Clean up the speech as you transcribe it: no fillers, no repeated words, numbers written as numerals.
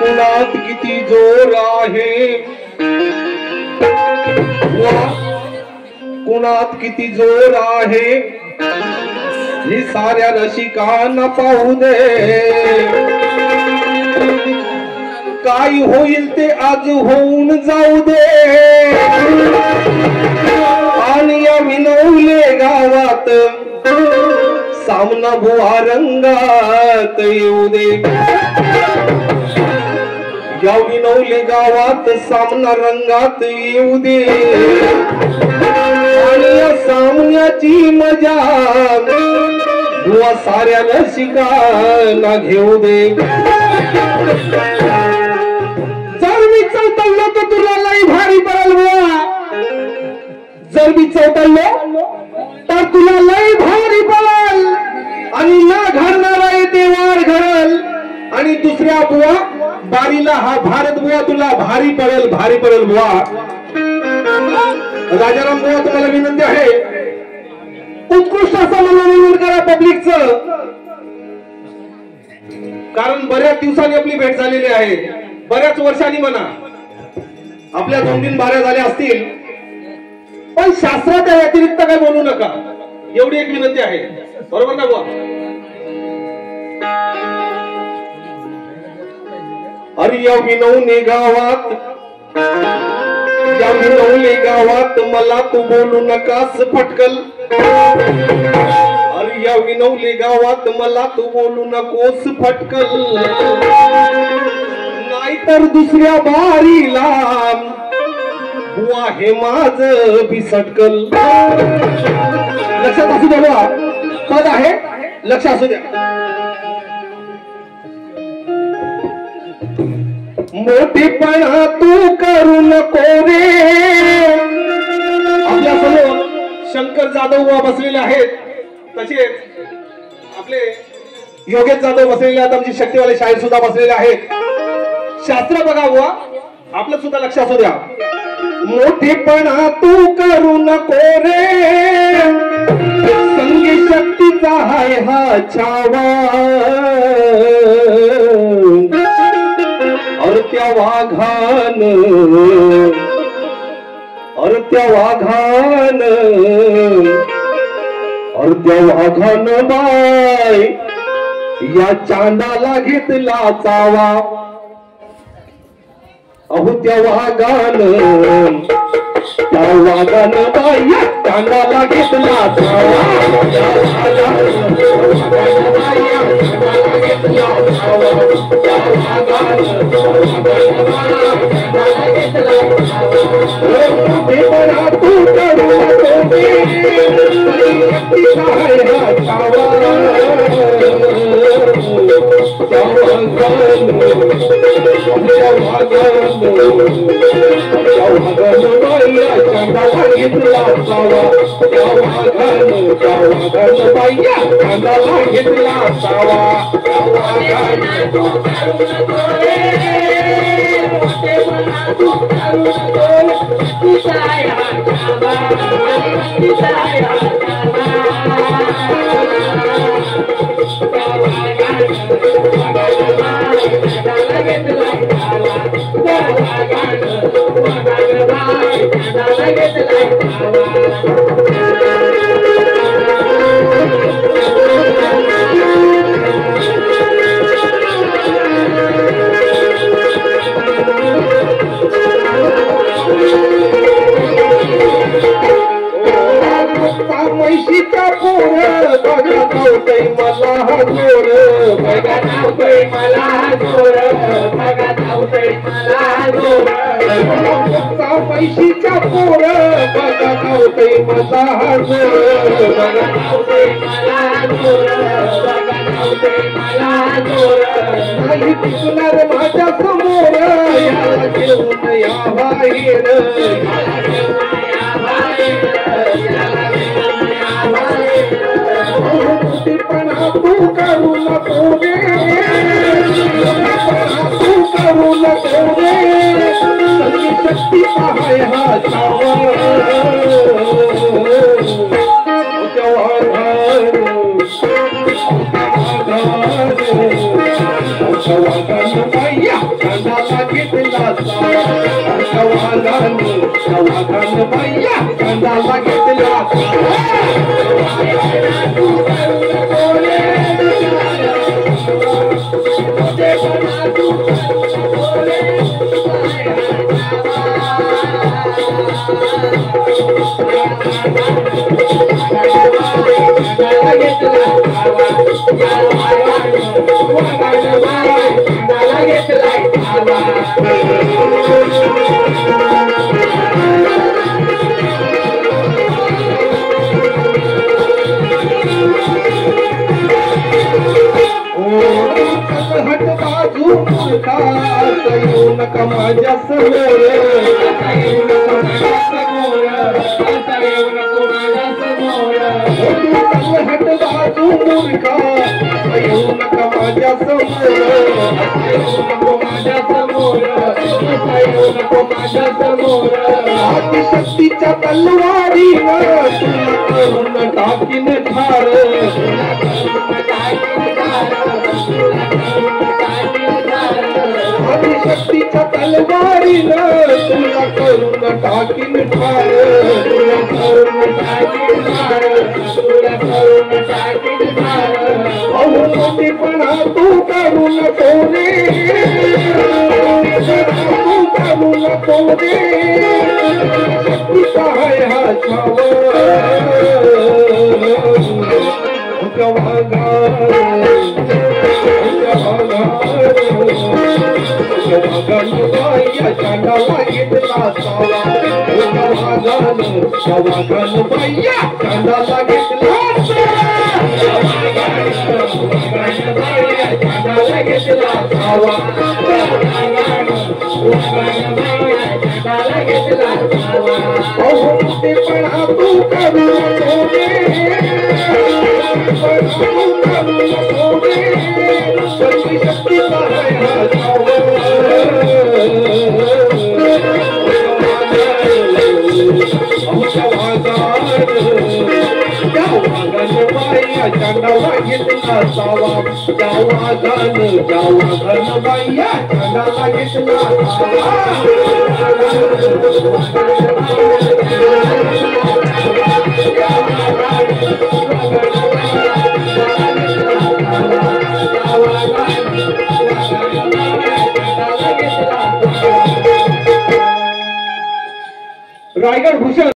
कुणात किती जोर आहे, कुणात किती जोर आहे, ही साऱ्या रसिकांना पाहू दे. काय होईल ते आज होऊन जाऊ दे. आणि या विनवले गावात सामना बुवा रंगात येऊ दे. या विनवले गावात सामना रंगात येऊ दे. आणि या सामन्याची मजा बुवा साऱ्या रसिकांना घेऊ दे. जर मी चौतळलो तर तुला लई भारी पडेल बुवा. जर मी चौतळलो तर तुला लई भारी पडेल. आणि ना घडणारा येते वार घडल. आणि दुसऱ्या बुवा बारीला हा भारत बुवा तुला भारी पडेल बुवा. राजाराम बुवा तुम्हाला विनंती आहे, उत्कृष्ट असं मनोरंजन करा पब्लिकचं. कारण बऱ्याच दिवसांनी आपली भेट झालेली आहे, बऱ्याच वर्षांनी म्हणा. आपल्या 2-3 बाऱ्या झाल्या असतील, पण शास्त्राच्या व्यतिरिक्त काय बोलू नका, एवढी एक विनंती आहे. बरोबर ना बुवा? अरे या विनवणे गावात, या विनवणे गावात मला तू बोलू नकास फटकल. अरे या विनवले गावात मला तू बोलू नकोस फटकल. नाहीतर दुसऱ्या बारीला बुवा हे माझ बिसटकल. लक्षात असू द्या बुवा, पद आहे, लक्ष असू द्या. मोठेपणा तू करू नको रे. आपल्या समोर शंकर जाधव बुवा बसलेले आहेत, तसेच आपले योगेश जाधव बसलेले आहेत, आमचे शक्तीवाले शाहीर सुद्धा बसलेले आहेत. शास्त्र बघा बुवा, आपलं सुद्धा लक्ष असू द्या. मोठेपणा तू करू नको रे, संगीत शक्तीचा हाय हा छावा. और त्या वाघान, और त्या वाघान, और त्या वाघान बाय या चांदाला घेतला चावा. अहो त्या वाघान बाय या चांदाला घेतला चावा. तू करू पैशीच्या पोर बघा नव्हते मला नाही दिसणार माझ्या समोर याला घेऊन या बाहेर तू करू नको रे तू करू नको रे शक्ती आहे हा छावा जवान वाघान बाया चांदाला घेतला येऊ नका माझ्या समोर हट बाजू मूर्खा येऊ नका माझ्या समोर आदिशक्तीच्या तलवारीवर तुला करून टाकीन ठार आदिशक्तीच्या तलवारीनं तुला करून टाकीन ठार अहो मोठेपणा तू करू नको रे तू करू नको रे शक्तीचा आहे हा छावर बाया चांदाला घेतला सावा वाघान बाया चांदाला घेतला सावा मोठेपणा तू करू नको रे शक्तीचा आहे हा चांदाला घेतला सावा वाघान बाया चांदाला घेतला रायगड भूषण